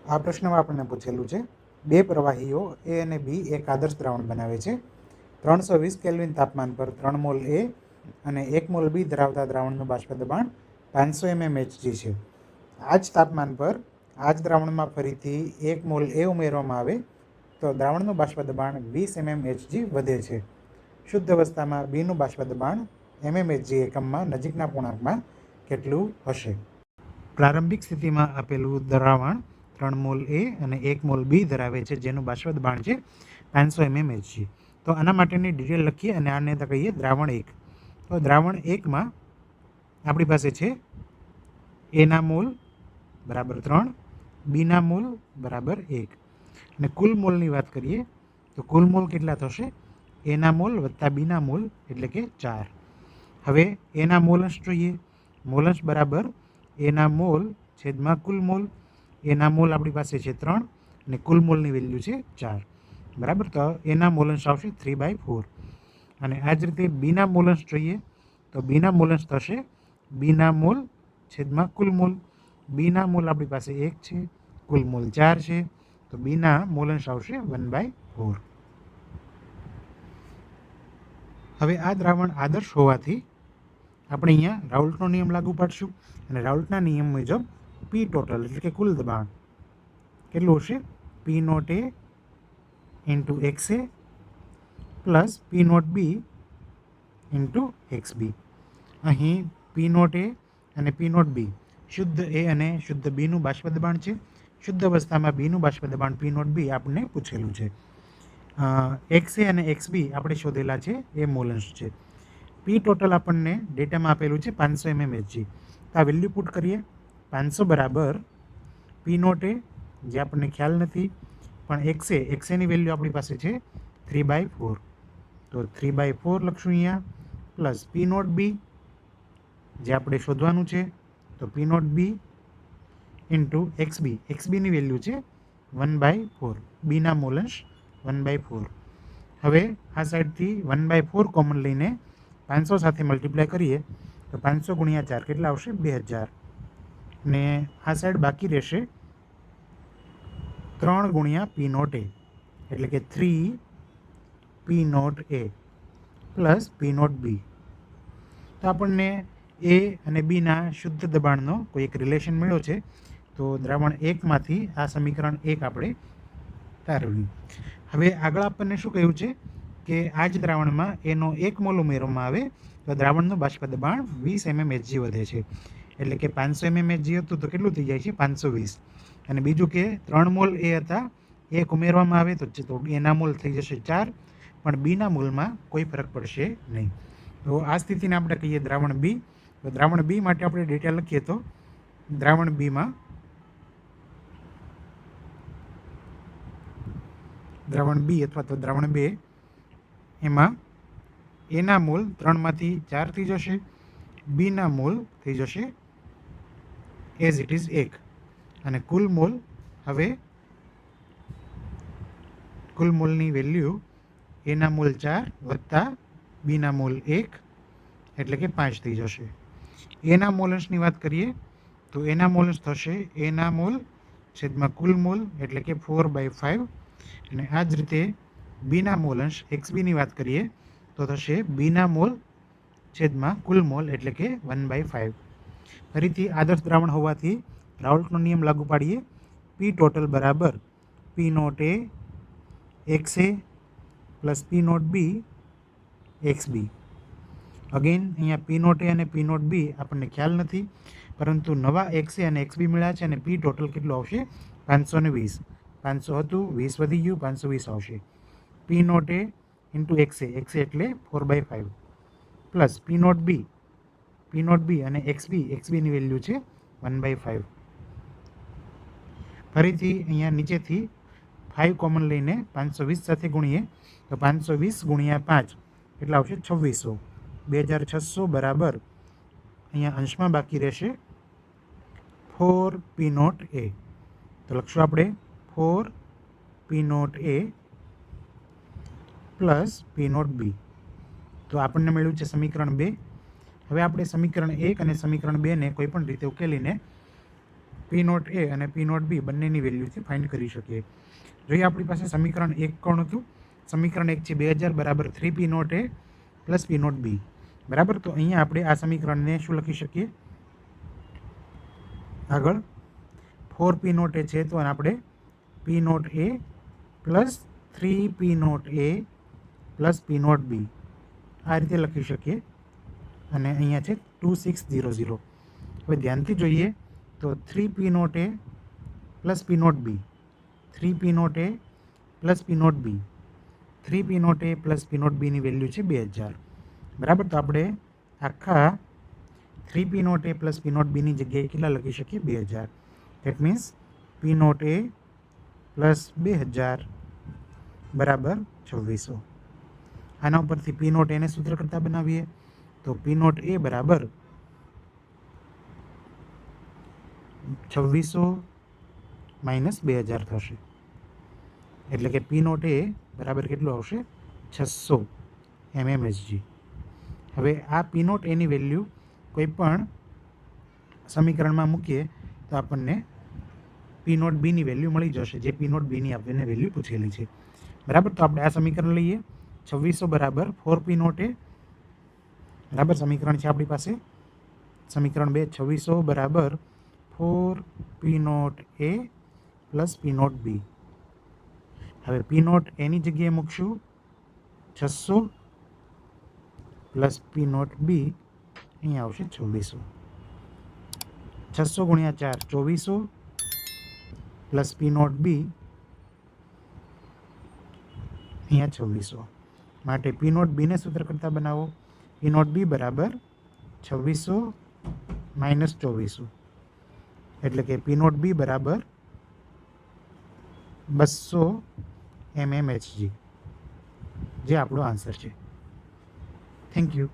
આ પ્રશ્નમાં આપણને પૂછેલું છે, બે પ્રવાહીઓ એ અને બી એક આદર્શ દ્રાવણ બનાવે છે. 320 કેલ્વિન તાપમાન પર 3 મોલ એ અને 1 મોલ બી ધરાવતા દ્રાવણનું બાષ્પ દબાણ 500 mmHg છે. આ જ તાપમાન પર આ જ દ્રાવણમાં ફરીથી 1 મોલ એ ઉમેરવામાં આવે તો દ્રાવણનું બાષ્પ દબાણ 20 mmHg વધે છે. શુદ્ધ અવસ્થામાં બીનું બાષ્પ દબાણ mmHg એકમમાં નજીકના પૂર્ણાંકમાં કેટલું હશે? પ્રારંભિક સ્થિતિમાં આપેલું દ્રાવણ 3 મોલ એ અને 1 મોલ બી ધરાવે છે, જેનું બાષ્પ દબાણ છે 500 mmHg. તો આના માટેની ડિટેલ લખીએ અને આને કહીએ દ્રાવણ 1. તો દ્રાવણ 1માં આપણી પાસે છે એના મોલ બરાબર 3, બીના મોલ બરાબર 1. અને કુલ મોલની વાત કરીએ તો કુલ મોલ કેટલા થશે? એના મોલ વત્તા બીના મોલ એટલે કે 4. હવે એના મોલંશ જોઈએ. મોલંશ બરાબર એના મોલ છેદમાં કુલ મોલ. એના મોલ આપણી પાસે છે 3 અને કુલ મોલની વેલ્યુ છે 4. બરાબર, તો એના મોલંશ આવશે 3/4. અને આ જ રીતે બીના મોલંશ જોઈએ તો બીના મોલંશ થશે બીના મોલ છેદમાં કુલ મોલ. બીના મોલ આપણી પાસે 1 છે, કુલ મોલ 4 છે, તો બીના મોલંશ આવશે 1/4. હવે આ દ્રાવણ આદર્શ હોવાથી આપણે અહીંયા રાઉલ્ટનો નિયમ લાગુ પાડશું અને રાઉલ્ટના નિયમ મુજબ પી ટોટલ એટલે કે કુલ દબાણ કેટલું હશે? P naught A into X A plus P naught B into X B. અહીં પી નોટ એ અને પી નોટ બી શુદ્ધ એ અને શુદ્ધ બીનું બાષ્પ દબાણ છે. શુદ્ધ અવસ્થામાં બીનું બાષ્પ દબાણ પી નોટ બી આપણને પૂછેલું છે. એક્સ એ અને એક્સ બી આપણે શોધેલા છે એ મોલંશ છે. પી ટોટલ આપણને ડેટામાં આપેલું છે 500 mmHg. આ વેલ્યુ પુટ કરીએ. 500 બરાબર પી નોટ એ જે આપણને ખ્યાલ નથી, પણ એક્સએની વેલ્યુ આપણી પાસે છે 3/4. તો 3/4 લખશું અહીંયા, પ્લસ પી નોટ બી જે આપણે શોધવાનું છે તો P naught B into X B. એક્સબીની વેલ્યુ છે 1/4. બીના મોલંશ 1/4. હવે આ સાઈડથી 1/4 કોમન લઈને 500 સાથે મલ્ટીપ્લાય કરીએ તો 500 ગુણ્યા 4 કેટલા આવશે? 2000. ને આ સાઈડ બાકી રહેશે 3 ગુણ્યા પી નોટ એ એટલે કે 3 P naught A plus P naught B. તો આપણને એ અને બીના શુદ્ધ દબાણનો કોઈ એક રિલેશન મળ્યો છે. તો દ્રાવણ 1માંથી આ સમીકરણ 1 આપણે તારવ્યું. હવે આગળ આપણને શું કહ્યું છે કે આ જ દ્રાવણમાં એનો 1 મોલ ઉમેરવામાં આવે તો દ્રાવણનું બાષ્પ દબાણ 20 mmHg વધે છે. એટલે કે 500 mmHg હતું તો કેટલું થઈ જાય છે? 520. અને બીજું કે 3 મોલ એ હતા, 1 ઉમેરવામાં આવે તો એના મોલ થઈ જશે 4, પણ બીના મોલમાં કોઈ ફરક પડશે નહીં. તો આ સ્થિતિને આપણે કહીએ દ્રાવણ બી. તો દ્રાવણ બી માટે આપણે ડેટા લખીએ તો દ્રાવણ બીમાં દ્રાવણ બી અથવા તો દ્રાવણ 2 એમાં એના મોલ 3માંથી 4 થઈ જશે, બીના મોલ થઈ જશે એઝ ઇટ ઇઝ 1 અને કુલ મોલ હવે કુલ મોલની વેલ્યુ એના મોલ 4 વત્તા બીના મોલ 1 એટલે કે 5 થઈ જશે. એના મોલંશની વાત કરીએ તો એના મોલંશ થશે એના મોલ છેદમાં કુલ મોલ એટલે કે 4/5. અને આ જ રીતે બીના મોલંશ એક્સબીની વાત કરીએ તો થશે બીના મોલ છેદમાં કુલ મોલ એટલે કે 1/5. ફરીથી આદર્શ દ્રાવણ હોવાથી રાઉલ્ટનો નિયમ લાગુ પાડીએ. પી ટોટલ બરાબર P naught A X A plus P naught B X B. Again અહીંયા પી નોટ એ અને પી નોટ બી આપણને ખ્યાલ નથી, પરંતુ નવા એક્સ એ અને એક્સ બી મળ્યા છે અને પી ટોટલ કેટલું આવશે? 520. 500 હતું, 20 વધી ગયું, 520 આવશે. પી નોટ એ ઇન્ટુ એક્સ એ એટલે 4/5 પ્લસ પી નોટ બી અને એક્સબીની વેલ્યુ છે 1/5. ફરીથી અહીંયા નીચેથી 5 કોમન લઈને 520 સાથે ગુણીએ તો 520 ગુણ્યા 5 કેટલા આવશે? 2600. 2600 બરાબર અહીંયા અંશમાં બાકી રહેશે 4 પી નોટ એ. તો લખશું આપણે 4 P naught A plus P naught B. તો આપણને મળ્યું છે સમીકરણ 2. હવે આપણે સમીકરણ 1 અને સમીકરણ 2ને કોઈ પણ રીતે ઉકેલીને પી નોટ એ અને પી નોટ બી બંનેની વેલ્યુથી ફાઇન્ડ કરી શકીએ. જોઈએ આપણી પાસે સમીકરણ 1 કોણ હતું? સમીકરણ 1 છે 2000 બરાબર 3 P naught A plus P naught B બરાબર. તો અહીંયા આપણે આ સમીકરણને શું લખી શકીએ? આગળ 4 પી નોટ એ છે તો આપણે P naught A plus 3 P naught A plus P naught B આ રીતે લખી શકીએ. અને અહીંયા છે 2600. હવે ધ્યાનથી જોઈએ તો 3 P naught A plus P naught B 3 P naught A plus P naught B 3 P naught A plus P naught બીની વેલ્યુ છે 2000 બરાબર. તો આપણે આખા 3 P naught A plus P naught બીની જગ્યાએ કેટલા લખી શકીએ? 2000. That means P naught A plus 2000 બરાબર 2600. આના ઉપરથી પી નોટ એને સૂત્ર કરતા બનાવીએ તો પી નોટ એ બરાબર 2600 માઇનસ 2000 થશે. એટલે કે પી નોટ એ બરાબર કેટલું આવશે? 600 mmHg. હવે આ પી નોટ એની વેલ્યુ કોઈ પણ સમીકરણમાં મૂકીએ તો આપણને પી નોટ બીની વેલ્યુ મળી જશે, જે પી નોટ બીની આપણને વેલ્યુ પૂછેલી છે બરાબર. તો આપણે આ સમીકરણ લઈએ 2600 બરાબર 4 પી નોટ એ બરાબર. સમીકરણ છે આપણી પાસે સમીકરણ 2 2600 બરાબર 4 P naught A plus P naught B. હવે પી નોટ એની જગ્યાએ મૂકશું 600 પ્લસ પી નોટ બી અહીંયા આવશે 2600. 600 ગુણ્યા 4 2400 પ્લસ પી નોટ બી અહીંયા 2600. માટે પી નોટ બીને સૂત્ર કરતા બનાવો. પી નોટ બી બરાબર 2600 માઇનસ 2400 એટલે કે પી નોટ બી બરાબર 200 mmHg, જે આપણો આન્સર છે. Thank you.